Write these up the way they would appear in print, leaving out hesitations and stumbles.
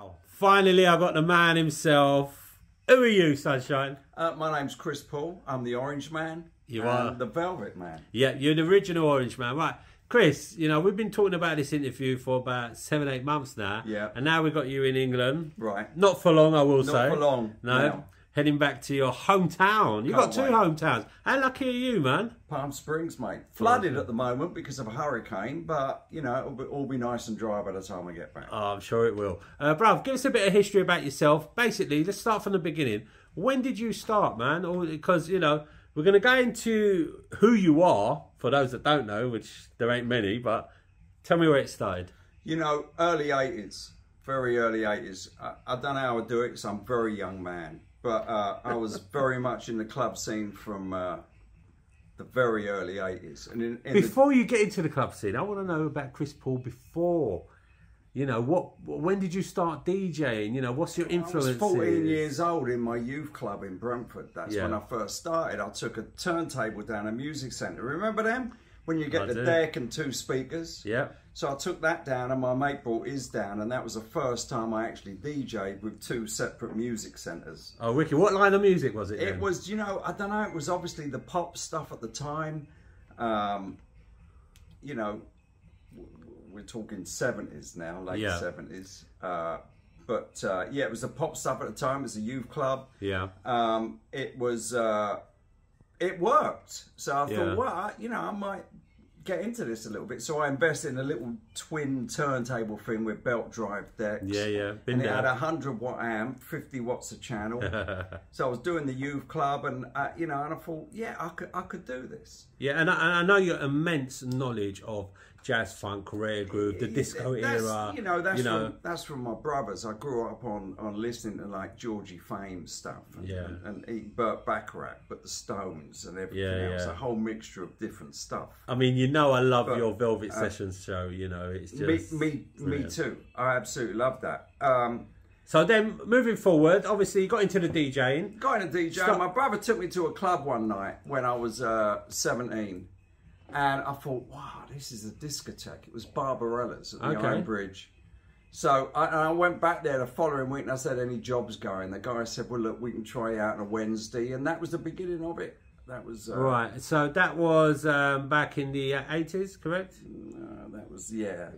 Wow. Finally, I got the man himself. Who are you, Sunshine? My name's Chris Paul. I'm the Orange Man. You are? The Velvet Man. Yeah, you're the original Orange Man. Right. Chris, you know, we've been talking about this interview for about 7-8 months now. Yeah. And now we've got you in England. Right. Not for long, I will say. Not for long. No. Heading back to your hometown. You've got two hometowns. How lucky are you, man? Palm Springs, mate. Flooded at the moment because of a hurricane, but, you know, it'll all be nice and dry by the time we get back. Oh, I'm sure it will. Bruv, give us a bit of history about yourself. Basically, let's start from the beginning. When did you start, man? Because, you know, we're going to go into who you are, for those that don't know, which there ain't many, but tell me where it started. You know, early 80s, very early 80s. I don't know how I do it because I'm a very young man. But I was very much in the club scene from the very early 80s. And before you get into the club scene, I want to know about Chris Paul before. You know, when did you start DJing? You know, what's your influences? I was 14 years old in my youth club in Brentford. That's when I first started. I took a turntable down a music centre. Remember them? When you get the deck and 2 speakers? Yeah. So I took that down and my mate brought his down, and that was the first time I actually DJ'd with 2 separate music centres. Oh, wicked. What line of music was it then? It was, you know, I don't know, it was obviously the pop stuff at the time. You know, we're talking 70s now, late 70s. But yeah, it was the pop stuff at the time. It was a youth club. Yeah. It was, it worked. So I thought, well, you know, I might get into this a little bit. So I invested in a little twin turntable thing with belt drive decks. Yeah, yeah. And it had a 100-watt amp, 50 watts a channel. So I was doing the youth club, and you know, and I thought, yeah, I could do this. Yeah, and I know your immense knowledge of jazz, funk, rare groove, the disco era. You know, that's from my brothers. I grew up on listening to like Georgie Fame stuff, and Burt Bacharach, but the Stones and everything else. A whole mixture of different stuff. I mean, you know, I love your Velvet Sessions show. You know, it's just me too. I absolutely love that. So then, moving forward, obviously you got into the DJing. Got into DJing. My brother took me to a club one night when I was 17. And I thought, wow, this is a discotheque. It was Barbarella's at the Iron Bridge. So I went back there the following week and I said, any jobs going? The guy said, well, look, we can try you out on a Wednesday. And that was the beginning of it. That was... right, so that was back in the 80s, correct? That was,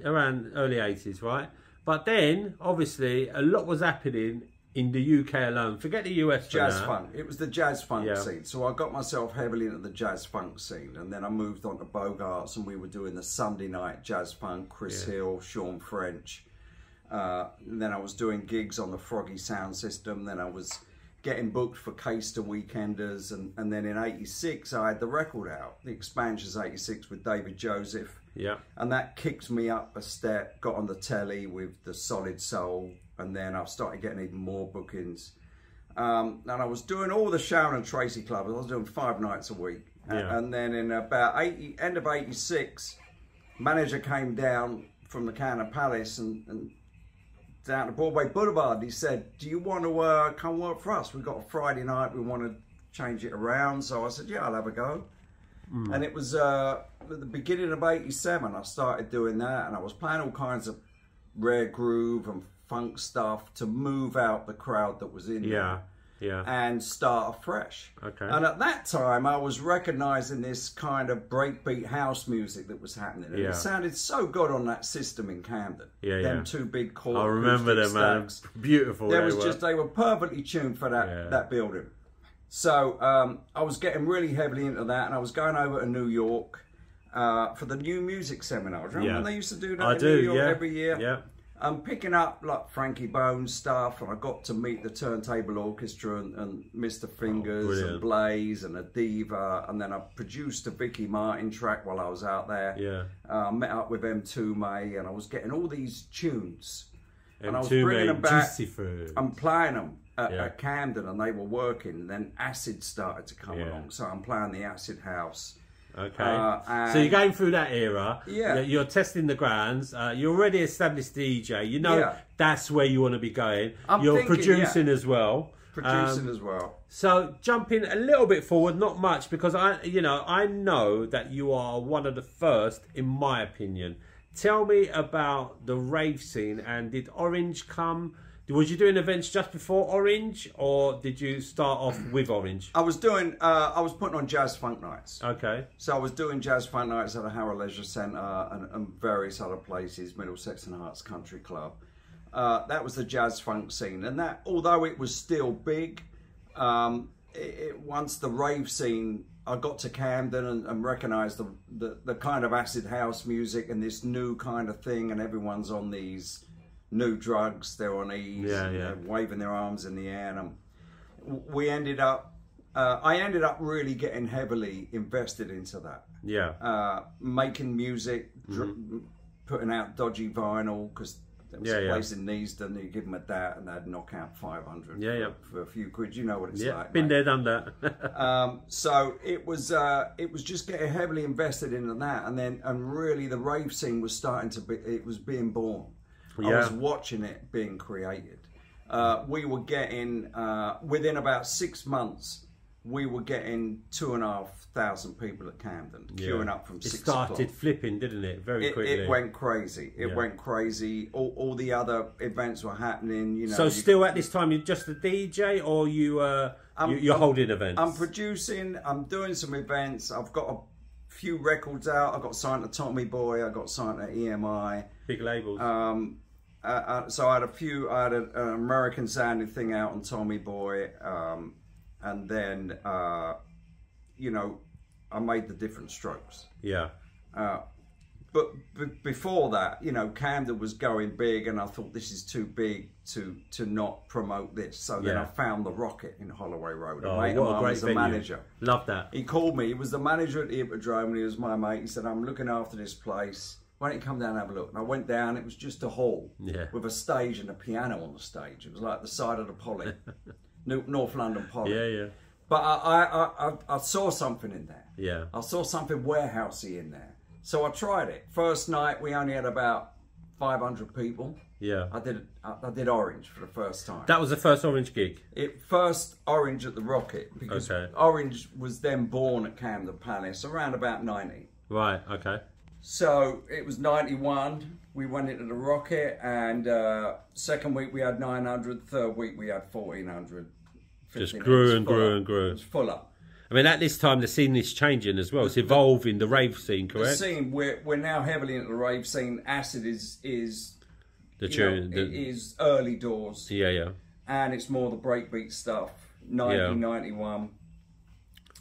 around early 80s, right? But then, obviously, a lot was happening in the UK alone. Forget the US for Jazz now. funk. It was the jazz funk scene. So I got myself heavily into the jazz funk scene. And then I moved on to Bogarts, and we were doing the Sunday night jazz funk, Chris Hill, Sean French. And then I was doing gigs on the Froggy sound system. Then I was getting booked for Caister Weekenders. And then in 86, I had the record out, The Expansions 86 with David Joseph. Yeah. And that kicked me up a step, got on the telly with the Solid Soul. And then I started getting even more bookings. And I was doing all the Sharon and Tracy clubs. I was doing 5 nights a week. And then in about end of 86, manager came down from the Cannon Palace and down to Broadway Boulevard. He said, do you want to come work for us? We've got a Friday night. We want to change it around. So I said, yeah, I'll have a go. And it was at the beginning of 87, I started doing that. And I was playing all kinds of rare groove and funk stuff to move out the crowd that was in there and start afresh. And at that time I was recognizing this kind of breakbeat house music that was happening, and it sounded so good on that system in Camden. Them 2 big chord, I remember them, man. Beautiful. They were perfectly tuned for that building. So I was getting really heavily into that, and I was going over to New York for the New Music Seminars. Remember when they used to do that in New York every year? I'm picking up like Frankie Bones stuff, and I got to meet the Turntable Orchestra and Mr. Fingers and Blaze and Adiva, and then I produced a Vicky Martin track while I was out there. Met up with M2 May, and I was getting all these tunes, and I was bringing them back. I'm playing them at Camden, and they were working. And then Acid started to come along, so I'm playing the Acid House. Okay, so you're going through that era. You're testing the grounds. You're already established DJ. You know that's where you want to be going. You're producing as well. So jumping a little bit forward, not much, because I know that you are one of the first, in my opinion. Tell me about the rave scene, and did Orange come Was you doing events just before Orange, or did you start off with Orange? I was doing. I was putting on jazz funk nights. Okay. So I was doing jazz funk nights at the Harrow Leisure Centre and various other places, Middlesex and Hearts Country Club. That was the jazz funk scene, and that, although it was still big, once the rave scene, I got to Camden and recognised the kind of acid house music and this new kind of thing, and everyone's on these new drugs, they're on ease, waving their arms in the air, and we ended up, I ended up really getting heavily invested into that. Yeah. Making music, putting out dodgy vinyl, because there was a place in Neasden, you give them a dat and they'd knock out 500 for a few quid. You know what it's like. Been there, done that. So it was just getting heavily invested into that, and really the rave scene was starting to be, it was being born. I was watching it being created. We were getting, within about 6 months, we were getting 2,500 people at Camden, queuing up from 6 o'clock. It started flipping, didn't it? Very quickly. It went crazy. It went crazy. All the other events were happening. You know. So still at this time, you're just a DJ, or you're holding events? I'm producing. I'm doing some events. I've got a few records out. I got signed to Tommy Boy. I got signed to EMI. Big labels. So I had an American sounding thing out on Tommy Boy, and then you know, I made the Different Strokes. Yeah. But before that, you know, Camden was going big, and I thought this is too big to not promote this. So then I found the Rocket in Holloway Road. Oh, what a great venue. Manager. Love that. He called me. He was the manager at the Hippodrome, and he was my mate. He said, "I'm looking after this place. Why don't you come down and have a look?" And I went down. It was just a hall with a stage and a piano on the stage. It was like the side of the Poly, North London Poly. Yeah. But I saw something in there. Yeah. I saw something warehousey in there. So I tried it. First night we only had about 500 people. Yeah. I did Orange for the first time. That was the first Orange gig? First Orange at the Rocket, because Orange was then born at Camden Palace around about 90. Right, okay. So it was 91, we went into the Rocket, and second week we had 900, third week we had 1,400. Just grew and grew and grew. It was full up. I mean, at this time the scene is changing as well. It's evolving, the rave scene, correct? The scene, we're now heavily into the rave scene. Acid is the tune. It is early doors. Yeah. And it's more the breakbeat stuff, 1991.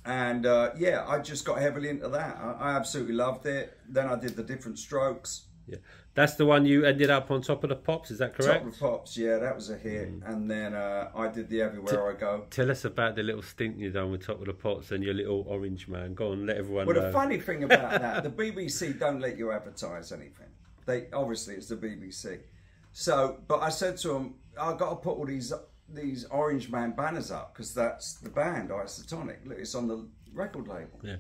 And I just got heavily into that. I absolutely loved it. Then I did the Different Strokes. Yeah, that's the one you ended up on Top of the Pops, is that correct? Top of the Pops, yeah, that was a hit. And then I did the Everywhere I Go. Tell us about the little stint you done with Top of the Pops and your little Orange Man. Go on, let everyone know. Well, the funny thing about that, the BBC don't let you advertise anything. Obviously it's the BBC. So, but I said to them, I've got to put all these Orange Man banners up, because that's the band, Isotonic. Look, it's on the record label. Yeah,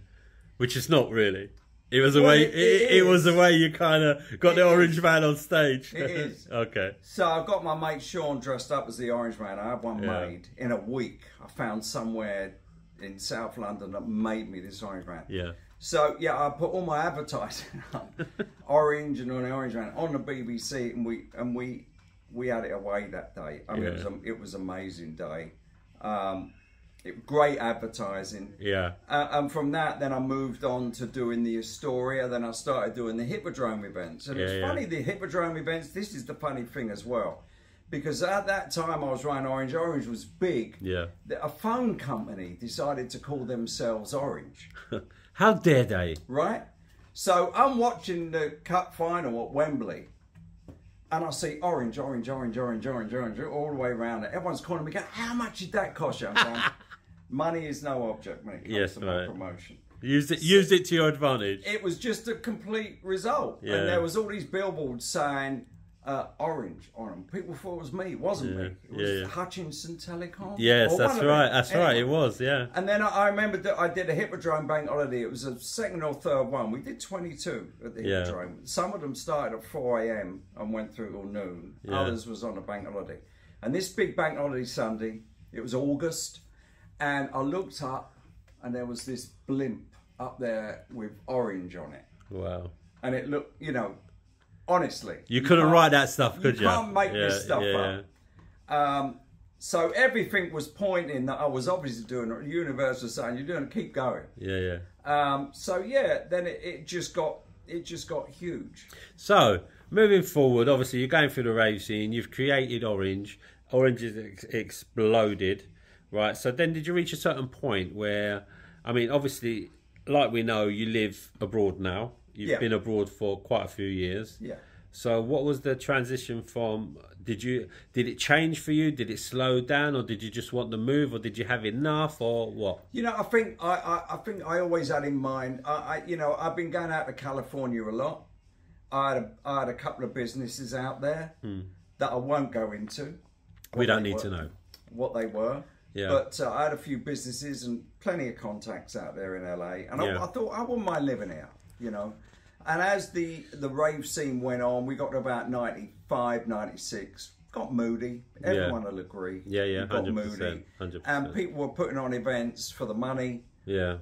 which is not really. It was the way. It was the way you kind of got the Orange Man on stage. It is. Okay. So I got my mate Sean dressed up as the Orange Man. I had one made in a week. I found somewhere in South London that made me this Orange Man. Yeah. So I put all my advertising on Orange and on the Orange Man on the BBC, and we had it away that day. I mean, it was an amazing day. Great advertising. Yeah. And from that, then I moved on to doing the Astoria. Then I started doing the Hippodrome events. And it's funny, the Hippodrome events, this is the funny thing as well. Because at that time I was running Orange. Orange was big. Yeah. A phone company decided to call themselves Orange. How dare they? Right? So I'm watching the cup final at Wembley. And I see orange, all the way around it. Everyone's calling me, going, "How much did that cost you?" I'm saying, money is no object when it comes to my promotion. Use it to your advantage. It was just a complete result. Yeah. And there was all these billboards saying Orange on them. People thought it was me. It wasn't me. It was Hutchinson Telecom. Yes, that's right. That's right. It was, yeah. And then I remember that I did a Hippodrome bank holiday. It was a second or third one. We did 22 at the Hippodrome. Some of them started at 4 a.m. and went through till noon. Yeah. Others was on a bank holiday. And this big bank holiday Sunday, it was August, and I looked up and there was this blimp up there with Orange on it. Wow. And it looked, honestly. You couldn't write that stuff, could you? You can't make this stuff up. So everything was pointing that I was obviously doing it. Universe was saying, "You're doing it, keep going." Yeah, yeah. So yeah, then it just got huge. So moving forward, obviously you're going through the rave scene. You've created Orange. Orange has exploded, right? So then, did you reach a certain point where, I mean, obviously, like we know, you live abroad now. You've been abroad for quite a few years. Yeah. So what was the transition from? Did it change for you? Did it slow down, or did you just want to move, or did you have enough, or what? You know, I think I always had in mind. I've been going out to California a lot. I had a couple of businesses out there that I won't go into. We don't need to know what they were. Yeah. But I had a few businesses and plenty of contacts out there in LA, and I thought I wouldn't mind living here, you know. And as the rave scene went on, we got to about 95, 96. Got moody. Everyone will agree. Yeah, got 100%, moody. 100%. And people were putting on events for the money. Yeah.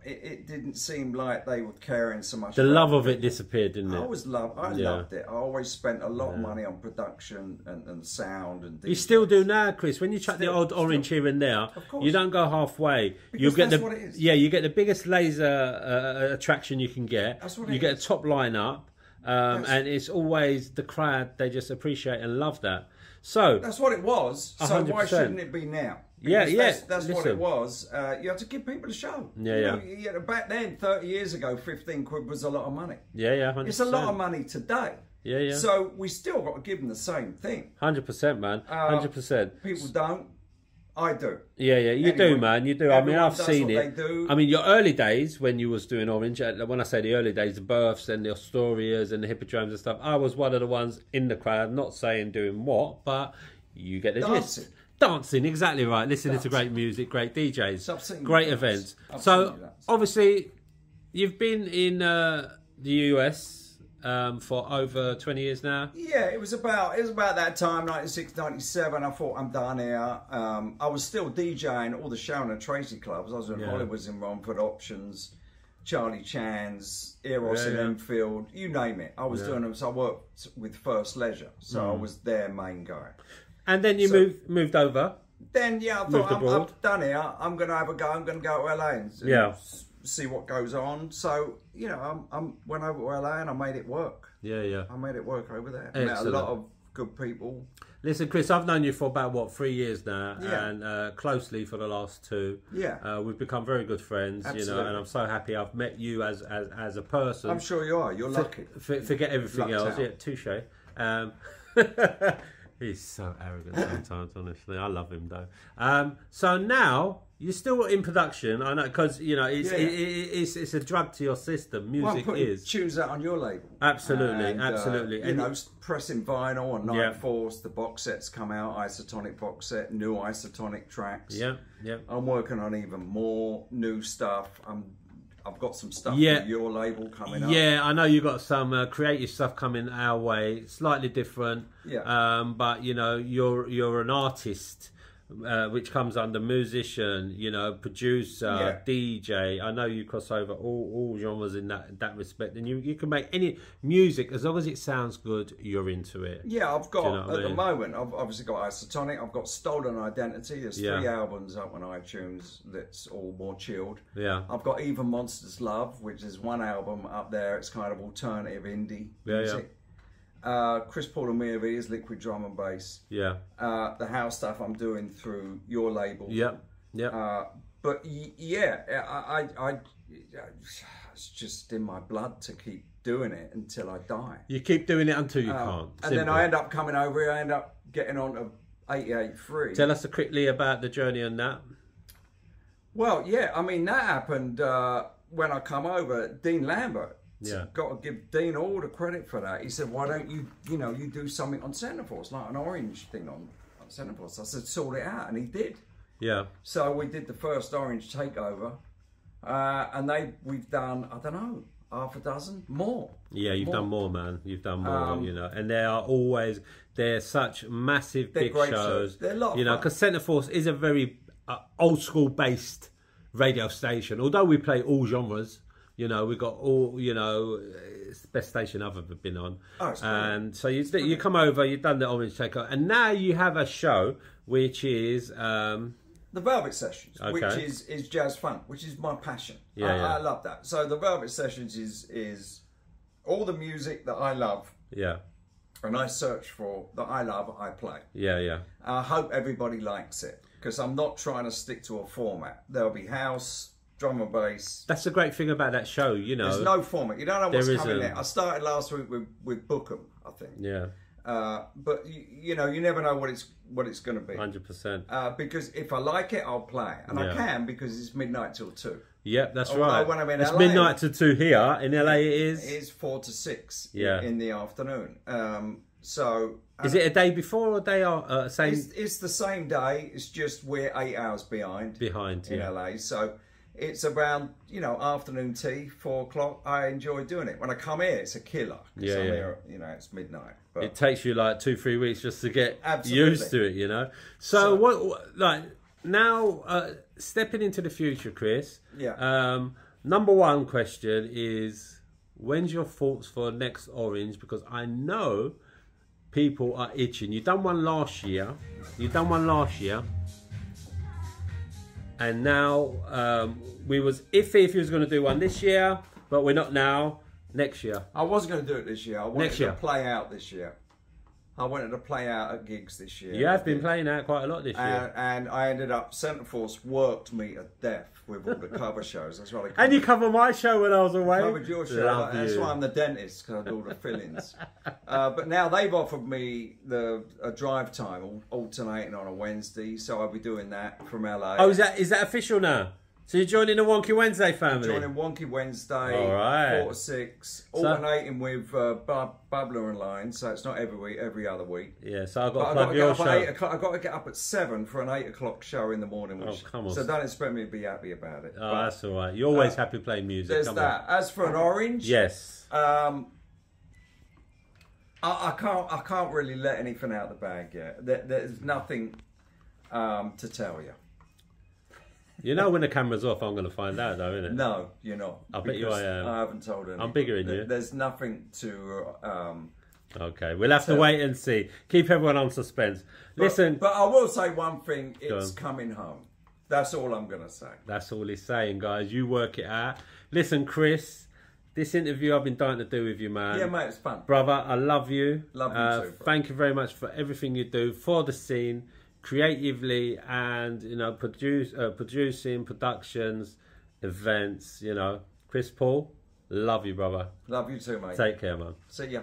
It didn't seem like they were caring so much. The love of it disappeared, didn't it? I loved it. I always spent a lot of money on production and sound and. You still do now, Chris. When you chuck the old Orange here and there, you don't go halfway. You get what it is. Yeah, you get the biggest laser attraction you can get. That's what it you get a top lineup, and it's always the crowd. They just appreciate and love that. So that's what it was. So 100%. Why shouldn't it be now? Because that's what it was. You have to give people a show. Yeah. Back then, 30 years ago, 15 quid was a lot of money. Yeah, 100%. It's a lot of money today. Yeah. So we still got to give them the same thing. 100%, man. 100%. People don't. I do. Yeah. You do, man. You do. I mean, I've seen it. I mean, your early days when you was doing Orange. When I say the early days, the Births and the Astorias and the Hippodromes and stuff, I was one of the ones in the crowd. Not saying doing what, but you get the gist. Dancing, exactly right. Listening to great music, great DJs, great events. So obviously, you've been in the US for over 20 years now. Yeah, it was about that time, 96, 97. I thought, I'm done here. I was still DJing all the Sharon and Tracy clubs. I was in Hollywood's in Romford, Options, Charlie Chan's, Eros in Enfield, you name it. I was doing them. So I worked with First Leisure, so I was their main guy. And then you moved over. Then I thought I'm done here. I'm going to have a go. I'm going to go to LA and see what goes on. So I went over to LA and I made it work. Yeah. I made it work over there. Excellent. Met a lot of good people. Listen, Chris, I've known you for about 3 years now, and closely for the last 2. Yeah. We've become very good friends. Absolutely. And I'm so happy I've met you as a person. I'm sure you are. You're lucky. Forget everything else. Yeah, touche. He's so arrogant sometimes, honestly. I love him though. So now you're still in production. I know because it's a drug to your system. Music is. Tunes out on your label. Absolutely, absolutely. Pressing vinyl on Night Force. The box sets come out. Isotonic box set. New Isotonic tracks. Yeah. I'm working on even more new stuff. I've got some stuff for your label coming up. Yeah, I know you got some creative stuff coming our way. Slightly different. Yeah. But you're an artist, which comes under musician, producer, DJ. I know you cross over all genres in that respect, and you can make any music as long as it sounds good. You're into it. Yeah, I've got at the moment. I've obviously got Isotonic. I've got Stolen Identity. There's 3 albums up on iTunes. That's all more chilled. Yeah. I've got Even Monsters Love, which is 1 album up there. It's kind of alternative indie music. Yeah. Chris Paul and Mia V's Liquid Drum and Bass. Yeah. The house stuff I'm doing through your label. Yeah. But I it's just in my blood to keep doing it until I die. You keep doing it until you can't. And then I end up coming over here. I end up getting on to 88.3. Tell us quickly about the journey on that. Well, I mean that happened when I come over. Dean Lambert. Yeah, got to give Dean all the credit for that. He said, "Why don't you do something on Centreforce, like an Orange thing on Centreforce?" I said, "Sort it out," and he did. Yeah. So we did the first Orange takeover, and we've done half a dozen more. Yeah, you've done more, man. You've done more, and they're such massive big shows. They're a lot of fun. Because Centreforce is a very old school based radio station. Although we play all genres. We've got all, it's the best station I've ever been on. Oh, and so you come over, you've done the Orange Takeover, and now you have a show which is the Velvet Sessions, which is jazz funk, which is my passion. I love that. So the Velvet Sessions is all the music that I love. Yeah. And I search for that I love, I play. Yeah, yeah. I hope everybody likes it, because I'm not trying to stick to a format. There'll be house, drum and bass. That's the great thing about that show, you know. There's no format. You don't know what's coming there. I started last week with Bookham, I think. Yeah. But you know, you never know what it's going to be. 100%. Because if I like it, I'll play it, and I can, because it's midnight till 2. Yep, that's right. When I'm in it's LA, midnight to 2 here. In LA, it is. It is 4 to 6. Yeah. In the afternoon. So. Is it a day before or a day after? It's the same day. It's just we're 8 hours behind. In LA, so. It's around, you know, afternoon tea, 4 o'clock. I enjoy doing it. When I come here, it's a killer. Yeah, I'm here, you know, it's midnight. But it takes you like 2-3 weeks just to get used to it, you know. So what, like now, stepping into the future, Chris. Yeah. Number one question is, when's your thoughts for next Orange? Because I know people are itching. You done one last year. And now we was iffy if he was going to do one this year, but we're not now. Next year. I wasn't going to do it this year. I wanted to play out this year. I wanted to play out at gigs this year. You have been playing out quite a lot this year. And I ended up, Centreforce worked me to death with all the cover shows. That's what I covered. And you covered my show when I was away. I covered your show. That's why I'm the dentist, because I do all the fill-ins. But now they've offered me a drive time alternating on a Wednesday, so I'll be doing that from LA. Oh, is that official now? So you're joining the Wonky Wednesday family? Joining Wonky Wednesday, all right. 4 to 6, alternating with Bubbler and Line, so it's not every week, every other week. Yeah, so I've got to plug your show. I've got to get up at 7 for an 8 o'clock show in the morning. Which, come on. So don't expect me to be happy about it. Oh, that's all right. You're always happy playing music. There's that. As for an Orange, yes. I can't really let anything out of the bag yet. There's nothing to tell you. You know when the camera's off, I'm going to find out, though, isn't it? No, you're not. I bet you I am. I haven't told anyone. I'm bigger than you. There's nothing to... okay, we'll have to wait and see. Keep everyone on suspense. Listen... But I will say one thing. It's coming home. That's all I'm going to say. That's all he's saying, guys. You work it out. Listen, Chris, this interview I've been dying to do with you, man. Yeah, mate, it's fun. Brother, I love you. Love you too, bro. Thank you very much for everything you do for the scene, creatively, and you know, producing productions, events. You know, Chris Paul, love you, brother. Love you too, mate. Take care, man. See ya.